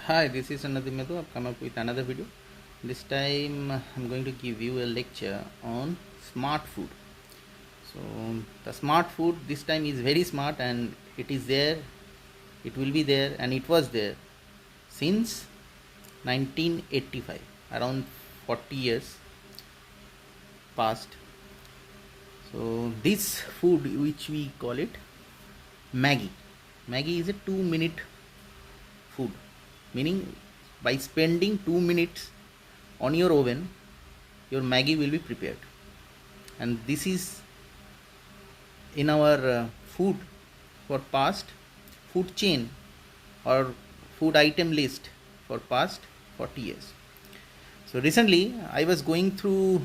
Hi, this is Another Medu. I've come up with another video. This time I'm going to give you a lecture on smart food. So the smart food this time is very smart, and it is there, it will be there, and it was there since 1985, around 40 years past. So this food, which we call it Maggi. Maggi is a 2-minute food, meaning by spending 2 minutes on your oven, your Maggi will be prepared. And this is in our food for past food chain or food item list for past 40 years. So recently I was going through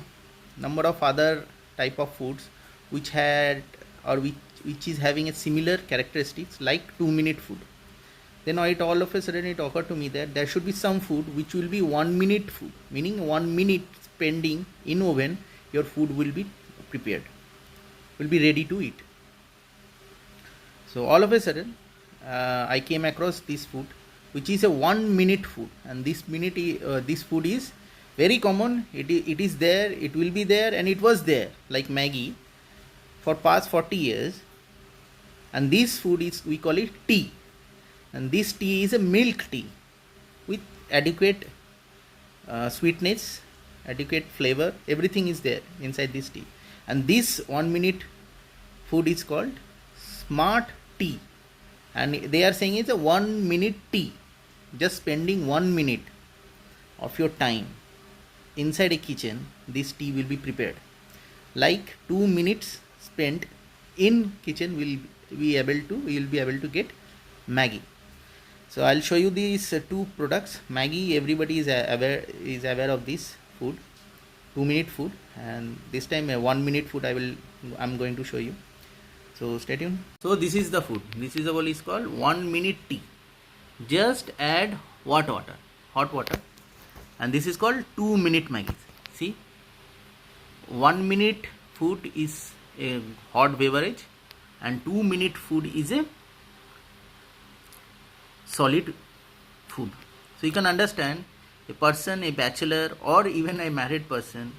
number of other type of foods which had or which is having a similar characteristics like 2-minute food. Then it all of a sudden it occurred to me that there should be some food which will be 1-minute food, meaning 1 minute spending in oven, your food will be prepared, will be ready to eat. So all of a sudden I came across this food which is a 1-minute food, and this food is very common. It is there, it will be there, and it was there like Maggi for past 40 years. And this food is, we call it tea, and this tea is a milk tea with adequate sweetness, adequate flavor, everything is there inside this tea. And this 1-minute food is called smart tea, and they are saying it's a 1-minute tea, just spending 1 minute of your time inside a kitchen, this tea will be prepared. Like 2 minutes spent in kitchen will be able to get Maggi. So I'll show you these two products. Maggi, everybody is aware of this food, 2-minute food, and this time a 1-minute food I'm going to show you. So stay tuned. So this is the food. This is what is called 1-minute tea. Just add hot water, and this is called 2-minute Maggi. See, 1-minute food is a hot beverage, and 2-minute food is a solid food. So you can understand a person, a bachelor, or even a married person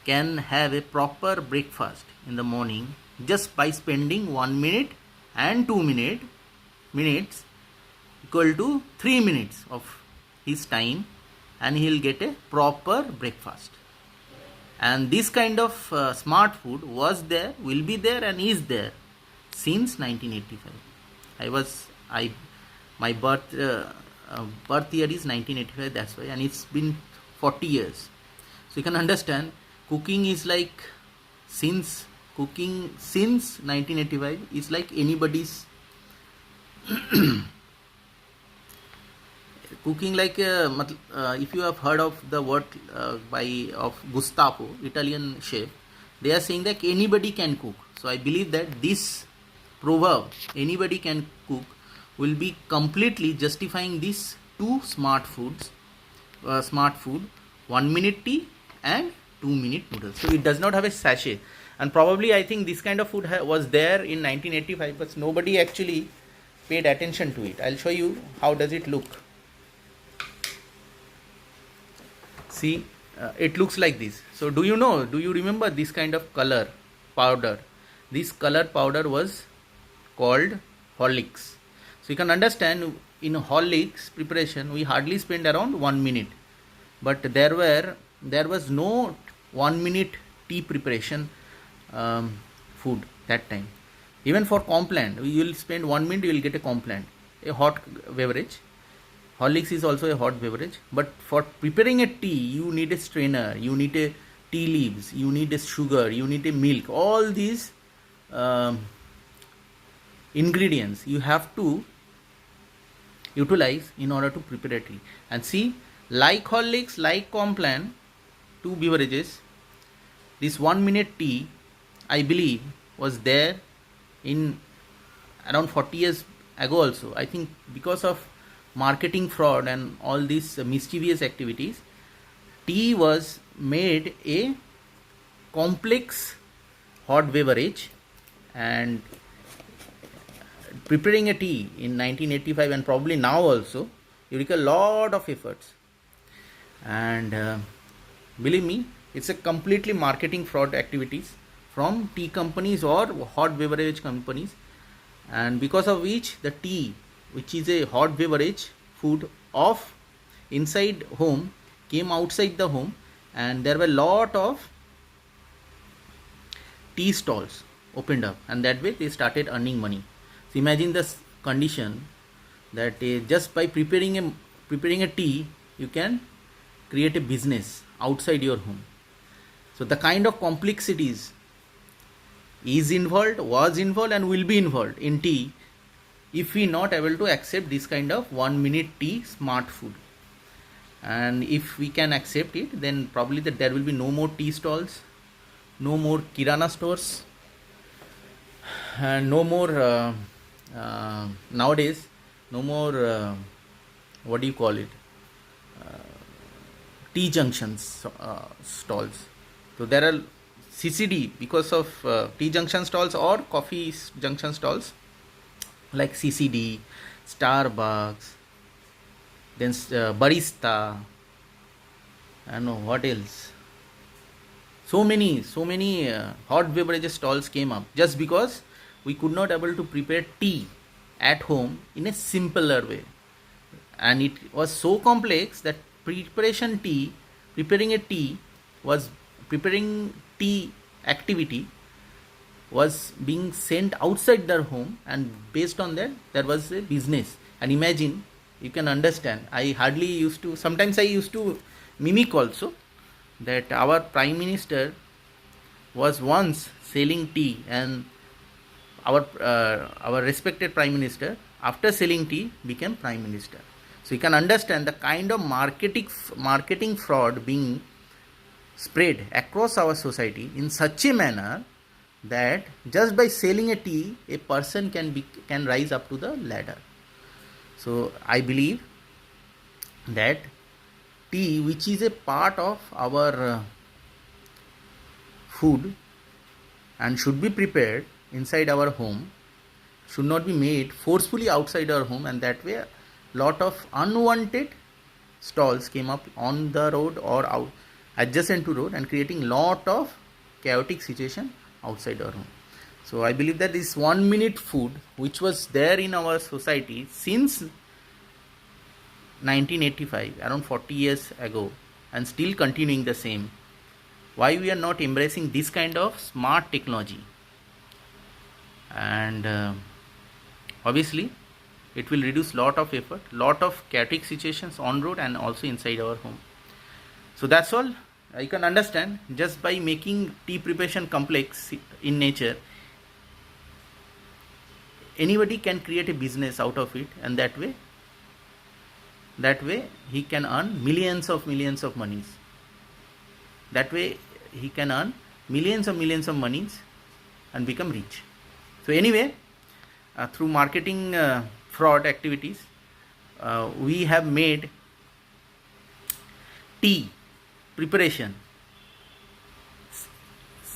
can have a proper breakfast in the morning just by spending 1 minute and 2 minutes equal to 3 minutes of his time, and he'll get a proper breakfast. And this kind of smart food was there, will be there, and is there since 1985. My birth year is 1985, that's why, and it's been 40 years. So you can understand, cooking since 1985 is like anybody's cooking, like if you have heard of the word of Gustavo, Italian chef, they are saying that anybody can cook. So I believe that this proverb, anybody can cook, will be completely justifying these two smart food, 1-minute tea and 2-minute noodles. So it does not have a sachet, and probably I think this kind of food was there in 1985, but nobody actually paid attention to it. I'll show you how does it look. See, it looks like this. So do you remember this kind of color powder? This color powder was called Horlicks. So you can understand, in Horlicks preparation we hardly spend around 1 minute, but there was no 1-minute tea preparation food that time. Even for Complan, you will spend 1 minute, you will get a Complan, a hot beverage. Horlicks is also a hot beverage, but for preparing a tea, you need a strainer, you need a tea leaves, you need a sugar, you need a milk. All these ingredients you have to utilize in order to prepare a tea. And see, like Horlicks, like Complan, two beverages, this 1-minute tea, I believe, was there in around 40 years ago also. I think because of marketing fraud and all these mischievous activities, tea was made a complex hot beverage, and preparing a tea in 1985 and probably now also you require lot of efforts. And believe me, it's a completely marketing fraud activities from tea companies or hot beverage companies, and because of which the tea, which is a hot beverage food of inside home, came outside the home, and there were lot of tea stalls opened up, and that way they started earning money. So imagine this condition, that just by preparing a tea, you can create a business outside your home. So the kind of complexities is involved, was involved, and will be involved in tea if we not able to accept this kind of 1 minute tea smart food. And if we can accept it, then probably that there will be no more tea stalls, no more kirana stores, and no more nowadays no more what do you call it, tea junctions stalls. So there are CCD because of tea junction stalls or coffee junction stalls like CCD, Starbucks, then barista, I don't know what else. So many hot beverages stalls came up just because we could not able to prepare tea at home in a simpler way, and it was so complex that preparing tea activity was being sent outside their home, and based on that there was a business. And imagine, you can understand, sometimes I used to mimic also, that our prime minister was once selling tea, and our respected prime minister, after selling tea, became prime minister. So you can understand the kind of marketing fraud being spread across our society in such a manner that just by selling a tea, a person can rise up to the ladder. So I believe that tea, which is a part of our food and should be prepared inside our home, should not be made forcefully outside our home, and that way lot of unwanted stalls came up on the road or out adjacent to road, and creating lot of chaotic situation outside our home. So I believe that this 1 minute food, which was there in our society since 1985, around 40 years ago, and still continuing the same, why we are not embracing this kind of smart technology? And obviously it will reduce lot of effort, lot of chaotic situations on road and also inside our home. So that's all. You can understand, just by making tea preparation complex in nature, anybody can create a business out of it, and that way he can earn millions of monies. That way he can earn millions of monies and become rich. So anyway, through marketing fraud activities, we have made tea preparation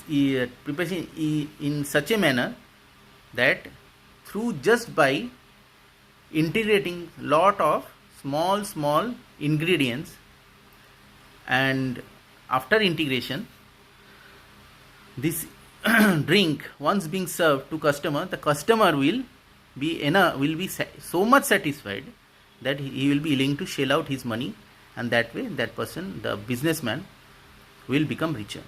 in such a manner that through just by integrating lot of small ingredients, and after integration, this drink once being served to customer, the customer will be so much satisfied that he will be willing to shell out his money, and that way that person, the businessman, will become richer.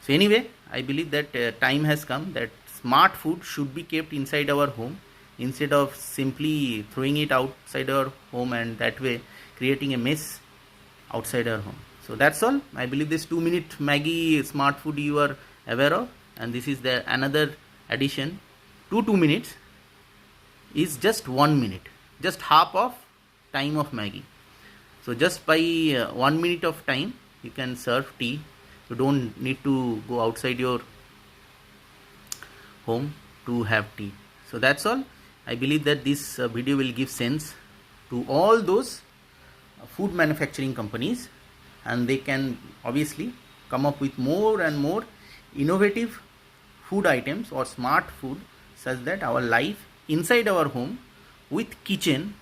So anyway, I believe that time has come that smart food should be kept inside our home instead of simply throwing it outside our home, and that way creating a mess outside our home. So that's all. I believe this 2-minute Maggi smart food you are aware of, and this is the another addition to 2 minutes is just 1 minute, just half of time of Maggi. So just by 1 minute of time you can serve tea. You don't need to go outside your home to have tea. So that's all. I believe that this video will give sense to all those food manufacturing companies, and they can obviously come up with more and more innovative food items or smart food, such that our life inside our home with kitchen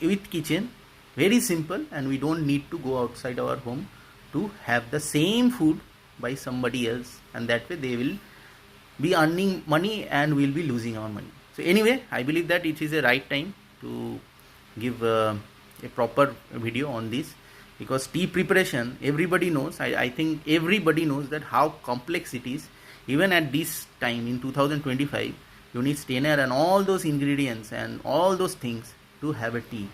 with kitchen, very simple, and we don't need to go outside our home to have the same food by somebody else, and that way they will be earning money and we'll be losing our money. So anyway, I believe that it is a right time to give a proper video on this, because tea preparation, everybody knows, I think everybody knows that how complex it is. Even at this time in 2025, you need strainer and all those ingredients and all those things to have a tea.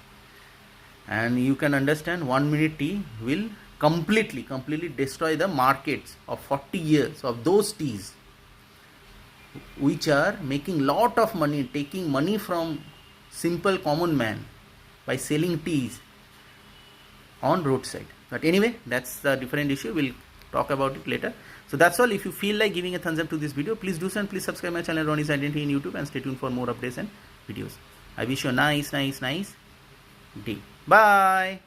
And you can understand 1 minute tea will completely destroy the markets of 40 years of those teas which are making lot of money, taking money from simple common man by selling teas on roadside. But anyway, that's a different issue. We'll talk about it later. So that's all. If you feel like giving a thumbs up to this video, please do so, and please subscribe my channel Ronnie's Identity in YouTube, and stay tuned for more updates and videos. I wish you a nice day. Bye.